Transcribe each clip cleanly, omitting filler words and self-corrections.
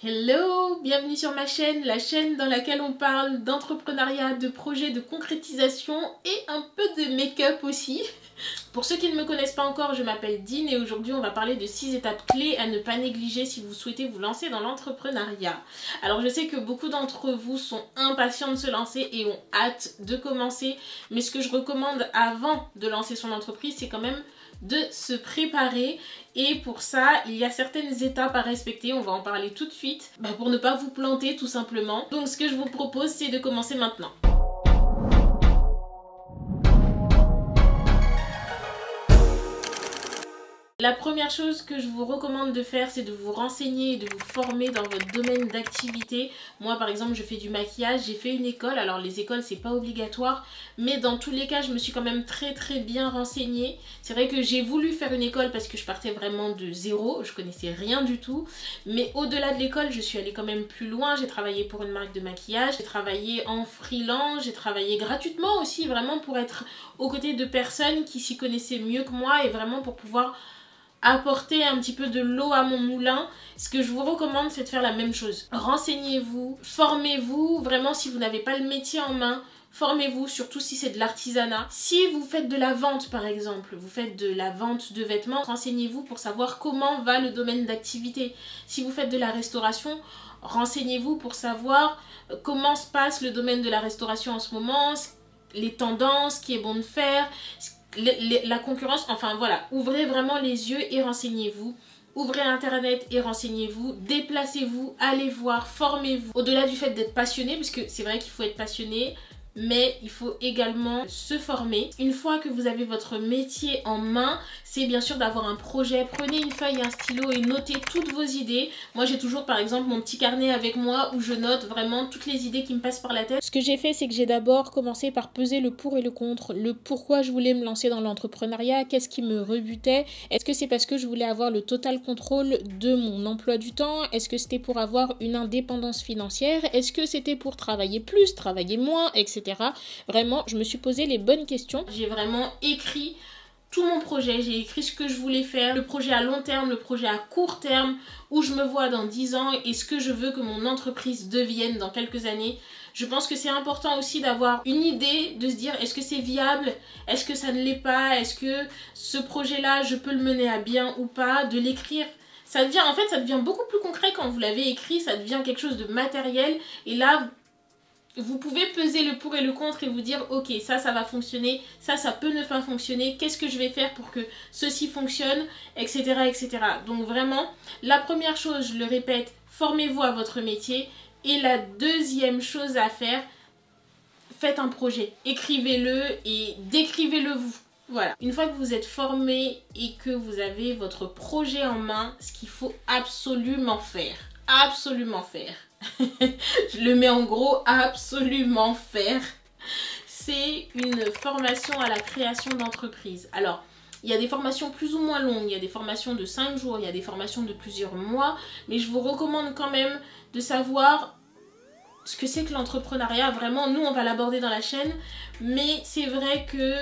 Hello, bienvenue sur ma chaîne, la chaîne dans laquelle on parle d'entrepreneuriat, de projets, de concrétisation et un peu de make-up aussi. Pour ceux qui ne me connaissent pas encore, je m'appelle Dean et aujourd'hui on va parler de 6 étapes clés à ne pas négliger si vous souhaitez vous lancer dans l'entrepreneuriat. Alors je sais que beaucoup d'entre vous sont impatients de se lancer et ont hâte de commencer, mais ce que je recommande avant de lancer son entreprise, c'est quand même de se préparer, et pour ça il y a certaines étapes à respecter, on va en parler tout de suite pour ne pas vous planter tout simplement. Donc ce que je vous propose, c'est de commencer maintenant. La première chose que je vous recommande de faire, c'est de vous renseigner et de vous former dans votre domaine d'activité. Moi par exemple, je fais du maquillage, j'ai fait une école. Alors les écoles c'est pas obligatoire, mais dans tous les cas je me suis quand même très bien renseignée. C'est vrai que j'ai voulu faire une école parce que je partais vraiment de zéro, je connaissais rien du tout. Mais au-delà de l'école, je suis allée quand même plus loin. J'ai travaillé pour une marque de maquillage, j'ai travaillé en freelance, j'ai travaillé gratuitement aussi, vraiment pour être aux côtés de personnes qui s'y connaissaient mieux que moi et vraiment pour pouvoir apporter un petit peu de l'eau à mon moulin. Ce que je vous recommande, c'est de faire la même chose. Renseignez-vous, formez-vous, vraiment si vous n'avez pas le métier en main, formez-vous, surtout si c'est de l'artisanat. Si vous faites de la vente par exemple, vous faites de la vente de vêtements, renseignez-vous pour savoir comment va le domaine d'activité. Si vous faites de la restauration, renseignez-vous pour savoir comment se passe le domaine de la restauration en ce moment, les tendances, ce qui est bon de faire, la concurrence, enfin voilà, ouvrez vraiment les yeux et renseignez-vous. Ouvrez internet et renseignez-vous, déplacez-vous, allez voir, formez-vous. Au-delà du fait d'être passionné, parce que c'est vrai qu'il faut être passionné, mais il faut également se former. Une fois que vous avez votre métier en main, c'est bien sûr d'avoir un projet. Prenez une feuille et un stylo et notez toutes vos idées. Moi j'ai toujours par exemple mon petit carnet avec moi où je note vraiment toutes les idées qui me passent par la tête. Ce que j'ai fait, c'est que j'ai d'abord commencé par peser le pour et le contre. Le pourquoi je voulais me lancer dans l'entrepreneuriat, qu'est-ce qui me rebutait. Est-ce que c'est parce que je voulais avoir le total contrôle de mon emploi du temps? Est-ce que c'était pour avoir une indépendance financière? Est-ce que c'était pour travailler plus, travailler moins, etc. Vraiment, je me suis posé les bonnes questions. J'ai vraiment écrit tout mon projet, j'ai écrit ce que je voulais faire, le projet à long terme, le projet à court terme, où je me vois dans 10 ans et ce que je veux que mon entreprise devienne dans quelques années. Je pense que c'est important aussi d'avoir une idée, de se dire est-ce que c'est viable, est-ce que ça ne l'est pas, est-ce que ce projet-là, je peux le mener à bien ou pas, de l'écrire. Ça devient, en fait, ça devient beaucoup plus concret quand vous l'avez écrit, ça devient quelque chose de matériel et là, vous pouvez peser le pour et le contre et vous dire ok, ça va fonctionner, ça peut ne pas fonctionner, qu'est-ce que je vais faire pour que ceci fonctionne, etc. etc. Donc vraiment, la première chose, je le répète, formez-vous à votre métier. Et la deuxième chose à faire, faites un projet, écrivez-le et décrivez-le vous. Voilà. Une fois que vous êtes formé et que vous avez votre projet en main, ce qu'il faut absolument faire, je le mets en gros, absolument faire, c'est une formation à la création d'entreprise. Alors, il y a des formations plus ou moins longues, il y a des formations de 5 jours, il y a des formations de plusieurs mois, mais je vous recommande quand même de savoir ce que c'est que l'entrepreneuriat. Vraiment, nous on va l'aborder dans la chaîne, mais c'est vrai que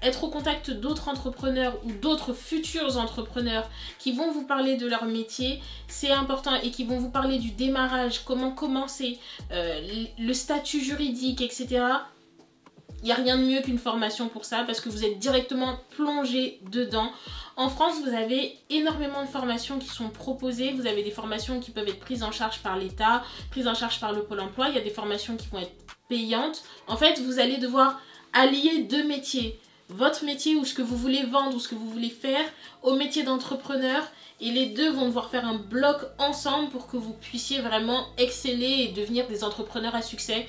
être au contact d'autres entrepreneurs ou d'autres futurs entrepreneurs qui vont vous parler de leur métier, c'est important, et qui vont vous parler du démarrage, comment commencer, le statut juridique, etc. Il n'y a rien de mieux qu'une formation pour ça parce que vous êtes directement plongé dedans. En France, vous avez énormément de formations qui sont proposées. Vous avez des formations qui peuvent être prises en charge par l'État, prises en charge par le Pôle emploi. Il y a des formations qui vont être payantes. En fait, vous allez devoir allier deux métiers. Votre métier ou ce que vous voulez vendre ou ce que vous voulez faire au métier d'entrepreneur. Et les deux vont devoir faire un bloc ensemble pour que vous puissiez vraiment exceller et devenir des entrepreneurs à succès.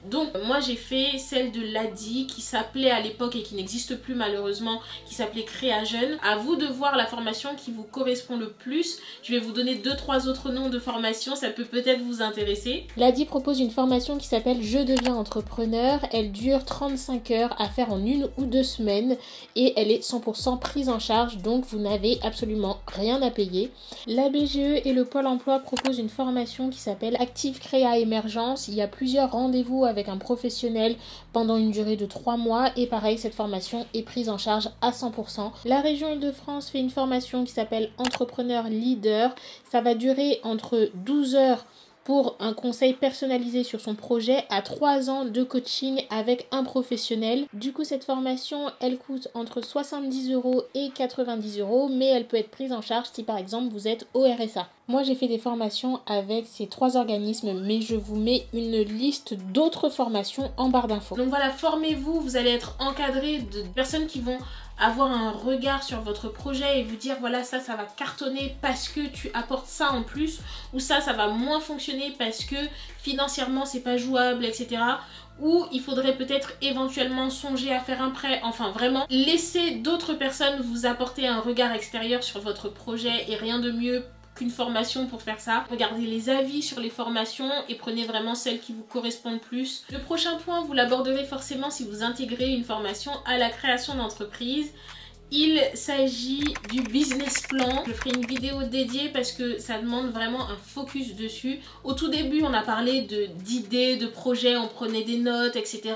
Donc moi j'ai fait celle de l'ADI qui s'appelait à l'époque et qui n'existe plus malheureusement, qui s'appelait Créa Jeune. À vous de voir la formation qui vous correspond le plus. Je vais vous donner 2-3 autres noms de formations, ça peut peut-être vous intéresser. L'ADI propose une formation qui s'appelle Je deviens entrepreneur. Elle dure 35 heures à faire en 1 ou 2 semaines et elle est 100% prise en charge, donc vous n'avez absolument rien à payer. La BGE et le Pôle emploi proposent une formation qui s'appelle Active Créa Émergence. Il y a plusieurs rendez-vous avec un professionnel pendant une durée de 3 mois et pareil, cette formation est prise en charge à 100%. La région Île-de-France fait une formation qui s'appelle Entrepreneur Leader. Ça va durer entre 12 heures pour un conseil personnalisé sur son projet à 3 ans de coaching avec un professionnel. Du coup, cette formation, elle coûte entre 70 € et 90 €, mais elle peut être prise en charge si par exemple vous êtes au RSA. Moi, j'ai fait des formations avec ces 3 organismes, mais je vous mets une liste d'autres formations en barre d'infos. Donc voilà, formez-vous, vous allez être encadré de personnes qui vont avoir un regard sur votre projet et vous dire voilà, ça va cartonner parce que tu apportes ça en plus, ou ça va moins fonctionner parce que financièrement c'est pas jouable, etc. Ou il faudrait peut-être éventuellement songer à faire un prêt. Enfin vraiment, laissez d'autres personnes vous apporter un regard extérieur sur votre projet et rien de mieux qu'une formation pour faire ça. Regardez les avis sur les formations et prenez vraiment celles qui vous correspondent plus. Le prochain point, vous l'aborderez forcément si vous intégrez une formation à la création d'entreprise. Il s'agit du business plan. Je ferai une vidéo dédiée parce que ça demande vraiment un focus dessus. Au tout début, on a parlé d'idées, de projets, on prenait des notes, etc.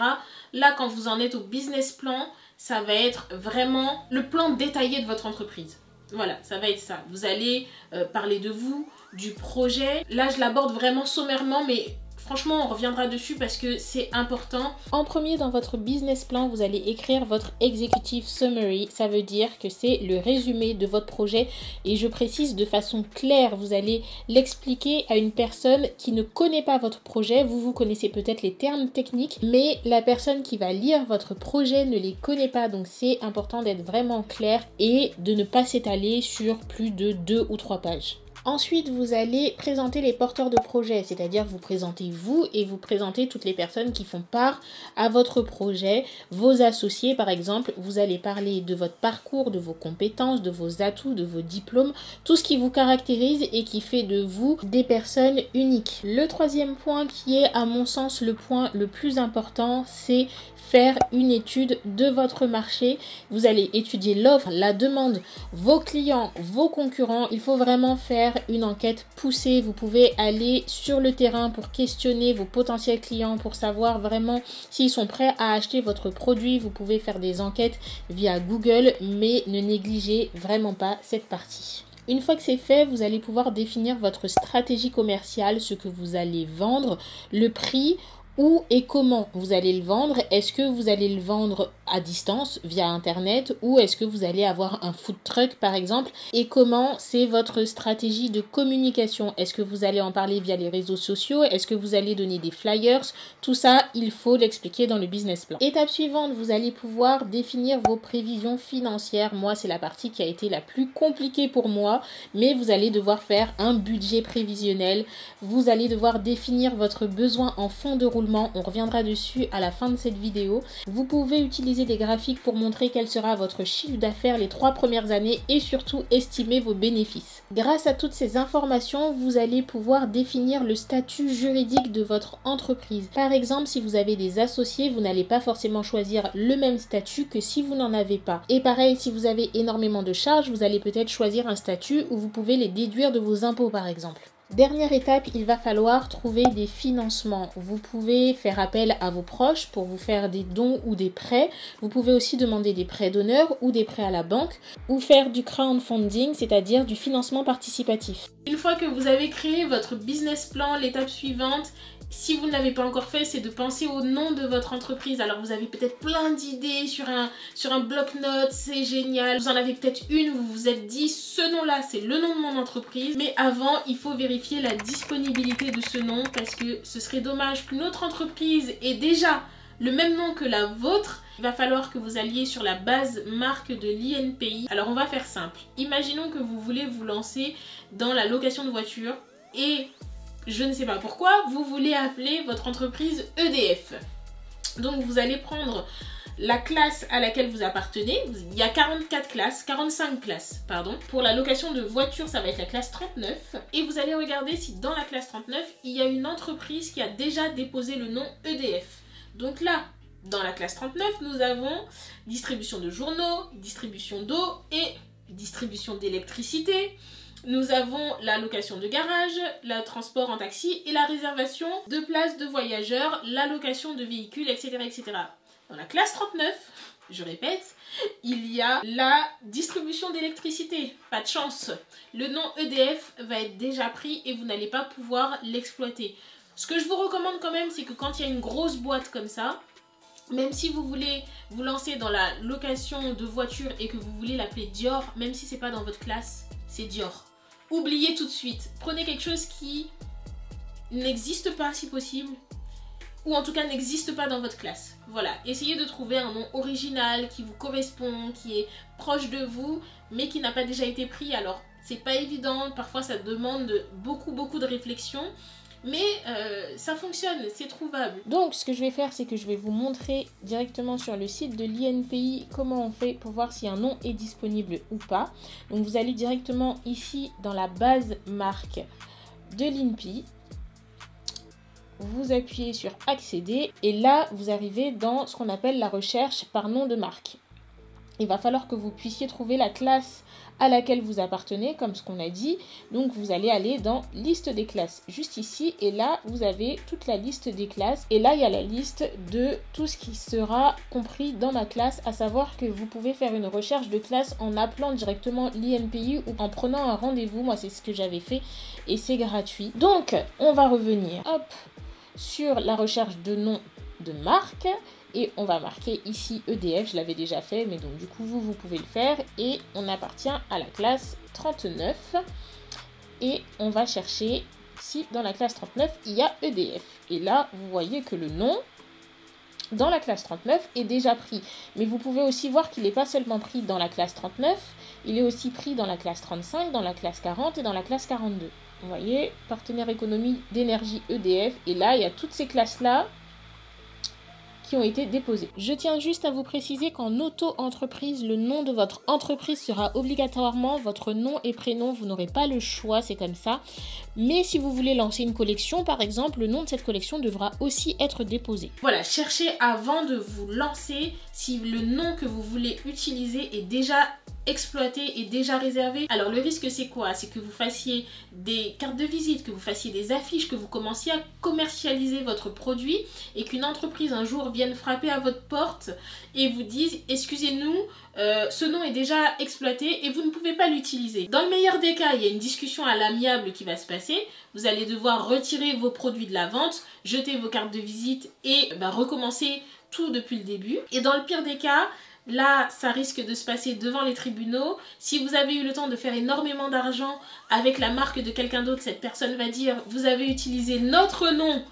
Là, quand vous en êtes au business plan, ça va être vraiment le plan détaillé de votre entreprise. Voilà, ça va être ça. Vous allez parler de vous, du projet. Là, je l'aborde vraiment sommairement, mais franchement, on reviendra dessus parce que c'est important. En premier, dans votre business plan, vous allez écrire votre executive summary. Ça veut dire que c'est le résumé de votre projet. Et je précise de façon claire, vous allez l'expliquer à une personne qui ne connaît pas votre projet. Vous connaissez peut-être les termes techniques, mais la personne qui va lire votre projet ne les connaît pas. Donc c'est important d'être vraiment clair et de ne pas s'étaler sur plus de 2 ou 3 pages. Ensuite, vous allez présenter les porteurs de projet, c'est-à-dire vous présentez vous et vous présentez toutes les personnes qui font part à votre projet, vos associés par exemple. Vous allez parler de votre parcours, de vos compétences, de vos atouts, de vos diplômes, tout ce qui vous caractérise et qui fait de vous des personnes uniques. Le troisième point qui est à mon sens le point le plus important, c'est faire une étude de votre marché. Vous allez étudier l'offre, la demande, vos clients, vos concurrents. Il faut vraiment faire une enquête poussée. Vous pouvez aller sur le terrain pour questionner vos potentiels clients pour savoir vraiment s'ils sont prêts à acheter votre produit. Vous pouvez faire des enquêtes via Google, mais ne négligez vraiment pas cette partie. Une fois que c'est fait, vous allez pouvoir définir votre stratégie commerciale, ce que vous allez vendre, le prix, où et comment vous allez le vendre. Est-ce que vous allez le vendre à distance via internet ou est-ce que vous allez avoir un food truck par exemple, et comment c'est votre stratégie de communication. Est-ce que vous allez en parler via les réseaux sociaux, est-ce que vous allez donner des flyers? Tout ça, il faut l'expliquer dans le business plan. Étape suivante, vous allez pouvoir définir vos prévisions financières. Moi, c'est la partie qui a été la plus compliquée pour moi, mais vous allez devoir faire un budget prévisionnel. Vous allez devoir définir votre besoin en fonds de roulement. On reviendra dessus à la fin de cette vidéo. Vous pouvez utiliser des graphiques pour montrer quel sera votre chiffre d'affaires les 3 premières années et surtout estimer vos bénéfices. Grâce à toutes ces informations, vous allez pouvoir définir le statut juridique de votre entreprise. Par exemple, si vous avez des associés, vous n'allez pas forcément choisir le même statut que si vous n'en avez pas. Et pareil, si vous avez énormément de charges, vous allez peut-être choisir un statut où vous pouvez les déduire de vos impôts par exemple. Dernière étape, il va falloir trouver des financements. Vous pouvez faire appel à vos proches pour vous faire des dons ou des prêts. Vous pouvez aussi demander des prêts d'honneur ou des prêts à la banque ou faire du crowdfunding, c'est-à-dire du financement participatif. Une fois que vous avez créé votre business plan, l'étape suivante, si vous ne l'avez pas encore fait, c'est de penser au nom de votre entreprise. Alors vous avez peut-être plein d'idées sur un bloc-notes, c'est génial. Vous en avez peut-être une où vous vous êtes dit ce nom-là, c'est le nom de mon entreprise. Mais avant, il faut vérifier la disponibilité de ce nom parce que ce serait dommage qu'une autre entreprise ait déjà le même nom que la vôtre. Il va falloir que vous alliez sur la base marque de l'INPI. Alors on va faire simple. Imaginons que vous voulez vous lancer dans la location de voitures et je ne sais pas pourquoi, vous voulez appeler votre entreprise EDF. Donc vous allez prendre la classe à laquelle vous appartenez. Il y a 45 classes, pardon. Pour la location de voitures, ça va être la classe 39. Et vous allez regarder si dans la classe 39, il y a une entreprise qui a déjà déposé le nom EDF. Donc là, dans la classe 39, nous avons distribution de journaux, distribution d'eau et distribution d'électricité, Nous avons la location de garage, le transport en taxi et la réservation de places de voyageurs, la location de véhicules, etc. etc. Dans la classe 39, je répète, il y a la distribution d'électricité. Pas de chance. Le nom EDF va être déjà pris et vous n'allez pas pouvoir l'exploiter. Ce que je vous recommande quand même, c'est que quand il y a une grosse boîte comme ça, même si vous voulez vous lancer dans la location de voiture et que vous voulez l'appeler Dior, même si c'est pas dans votre classe, c'est Dior. Oubliez tout de suite. Prenez quelque chose qui n'existe pas si possible, ou en tout cas n'existe pas dans votre classe. Voilà, essayez de trouver un nom original qui vous correspond, qui est proche de vous, mais qui n'a pas déjà été pris. Alors, c'est pas évident, parfois ça demande beaucoup de réflexion, mais ça fonctionne, c'est trouvable. Donc ce que je vais faire, c'est que je vais vous montrer directement sur le site de l'INPI comment on fait pour voir si un nom est disponible ou pas. Donc vous allez directement ici dans la base marque de l'INPI. Vous appuyez sur accéder et là vous arrivez dans ce qu'on appelle la recherche par nom de marque. Il va falloir que vous puissiez trouver la classe à laquelle vous appartenez, comme ce qu'on a dit. Donc vous allez aller dans liste des classes juste ici et là vous avez toute la liste des classes et là il y a la liste de tout ce qui sera compris dans ma classe, à savoir que vous pouvez faire une recherche de classe en appelant directement l'INPI ou en prenant un rendez-vous. Moi c'est ce que j'avais fait et c'est gratuit. Donc on va revenir sur la recherche de nom de marque et on va marquer ici EDF, je l'avais déjà fait, mais donc du coup vous pouvez le faire et on appartient à la classe 39 et on va chercher si dans la classe 39 il y a EDF et là vous voyez que le nom dans la classe 39 est déjà pris, mais vous pouvez aussi voir qu'il n'est pas seulement pris dans la classe 39, il est aussi pris dans la classe 35, dans la classe 40 et dans la classe 42. Vous voyez, partenaire économie d'énergie EDF, et là il y a toutes ces classes là qui ont été déposées. Je tiens juste à vous préciser qu'en auto-entreprise, le nom de votre entreprise sera obligatoirement votre nom et prénom. Vous n'aurez pas le choix, c'est comme ça. Mais si vous voulez lancer une collection, par exemple, le nom de cette collection devra aussi être déposé. Voilà, cherchez avant de vous lancer si le nom que vous voulez utiliser est déjà exploité et déjà réservé. Alors le risque c'est quoi? C'est que vous fassiez des cartes de visite, que vous fassiez des affiches, que vous commenciez à commercialiser votre produit et qu'une entreprise un jour vienne frapper à votre porte et vous dise excusez-nous, ce nom est déjà exploité et vous ne pouvez pas l'utiliser. Dans le meilleur des cas, il y a une discussion à l'amiable qui va se passer. Vous allez devoir retirer vos produits de la vente, jeter vos cartes de visite et recommencer tout depuis le début. Et dans le pire des cas, là, ça risque de se passer devant les tribunaux. Si vous avez eu le temps de faire énormément d'argent avec la marque de quelqu'un d'autre, cette personne va dire « Vous avez utilisé notre nom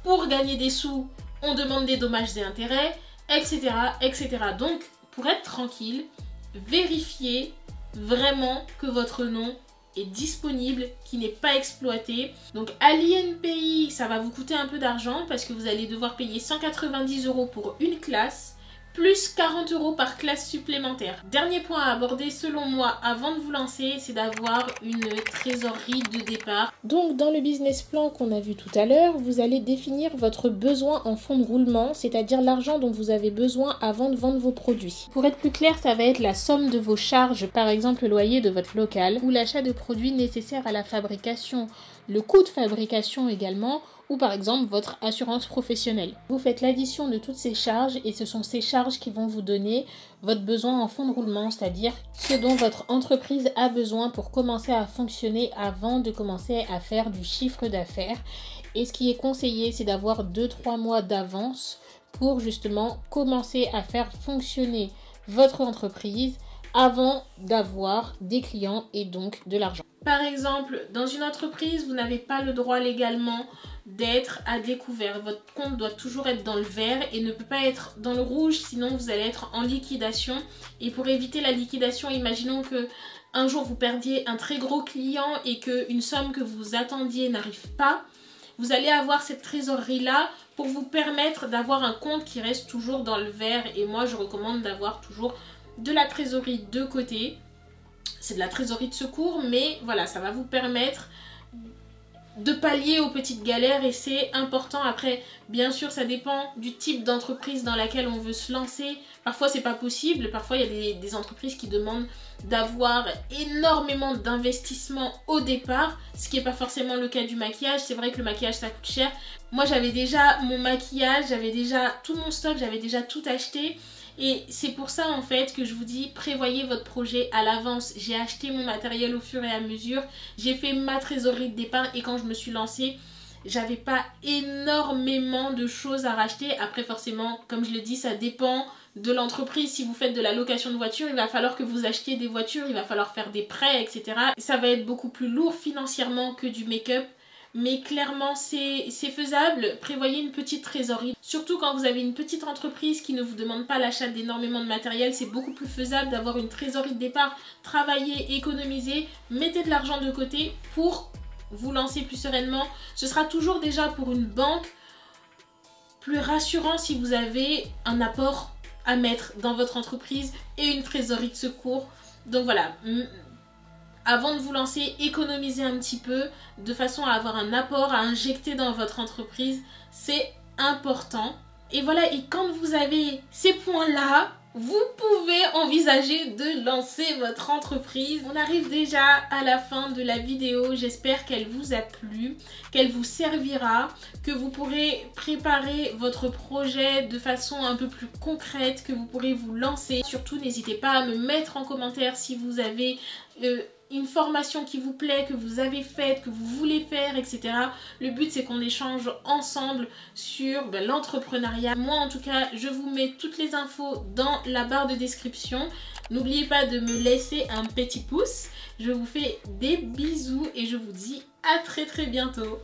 pour gagner des sous, on demande des dommages et intérêts, etc. etc. » Donc, pour être tranquille, vérifiez vraiment que votre nom est disponible, qui n'est pas exploité. Donc à l'INPI, ça va vous coûter un peu d'argent parce que vous allez devoir payer 190 € pour une classe, plus 40 € par classe supplémentaire. Dernier point à aborder selon moi avant de vous lancer, c'est d'avoir une trésorerie de départ. Donc dans le business plan qu'on a vu tout à l'heure, vous allez définir votre besoin en fonds de roulement, c'est-à-dire l'argent dont vous avez besoin avant de vendre vos produits. Pour être plus clair, ça va être la somme de vos charges, par exemple le loyer de votre local, ou l'achat de produits nécessaires à la fabrication, le coût de fabrication également, ou par exemple votre assurance professionnelle. Vous faites l'addition de toutes ces charges et ce sont ces charges qui vont vous donner votre besoin en fonds de roulement, c'est-à-dire ce dont votre entreprise a besoin pour commencer à fonctionner avant de commencer à faire du chiffre d'affaires. Et ce qui est conseillé, c'est d'avoir 2-3 mois d'avance pour justement commencer à faire fonctionner votre entreprise avant d'avoir des clients et donc de l'argent. Par exemple, dans une entreprise, vous n'avez pas le droit légalement d'être à découvert. Votre compte doit toujours être dans le vert et ne peut pas être dans le rouge, sinon vous allez être en liquidation. Et pour éviter la liquidation, imaginons que un jour vous perdiez un très gros client et qu'une somme que vous attendiez n'arrive pas, vous allez avoir cette trésorerie-là pour vous permettre d'avoir un compte qui reste toujours dans le vert. Et moi, je recommande d'avoir toujours de la trésorerie de côté. C'est de la trésorerie de secours, mais voilà, ça va vous permettre de pallier aux petites galères et c'est important. Après, bien sûr, ça dépend du type d'entreprise dans laquelle on veut se lancer. Parfois, c'est pas possible. Parfois, il y a des entreprises qui demandent d'avoir énormément d'investissement au départ, ce qui n'est pas forcément le cas du maquillage. C'est vrai que le maquillage, ça coûte cher. Moi, j'avais déjà mon maquillage, j'avais déjà tout mon stock, j'avais déjà tout acheté. Et c'est pour ça en fait que je vous dis, prévoyez votre projet à l'avance. J'ai acheté mon matériel au fur et à mesure, j'ai fait ma trésorerie de départ et quand je me suis lancée, j'avais pas énormément de choses à racheter. Après forcément, comme je le dis, ça dépend de l'entreprise. Si vous faites de la location de voitures, il va falloir que vous achetiez des voitures, il va falloir faire des prêts, etc. Ça va être beaucoup plus lourd financièrement que du make-up. Mais clairement, c'est faisable. Prévoyez une petite trésorerie. Surtout quand vous avez une petite entreprise qui ne vous demande pas l'achat d'énormément de matériel, c'est beaucoup plus faisable d'avoir une trésorerie de départ. Travaillez, économisez, mettez de l'argent de côté pour vous lancer plus sereinement. Ce sera toujours déjà pour une banque plus rassurant si vous avez un apport à mettre dans votre entreprise et une trésorerie de secours. Donc voilà. Avant de vous lancer, économisez un petit peu de façon à avoir un apport à injecter dans votre entreprise. C'est important. Et voilà, et quand vous avez ces points-là, vous pouvez envisager de lancer votre entreprise. On arrive déjà à la fin de la vidéo. J'espère qu'elle vous a plu, qu'elle vous servira, que vous pourrez préparer votre projet de façon un peu plus concrète, que vous pourrez vous lancer. Surtout, n'hésitez pas à me mettre en commentaire si vous avez une formation qui vous plaît, que vous avez faite, que vous voulez faire, etc. Le but, c'est qu'on échange ensemble sur l'entrepreneuriat. Moi, en tout cas, je vous mets toutes les infos dans la barre de description. N'oubliez pas de me laisser un petit pouce. Je vous fais des bisous et je vous dis à très bientôt.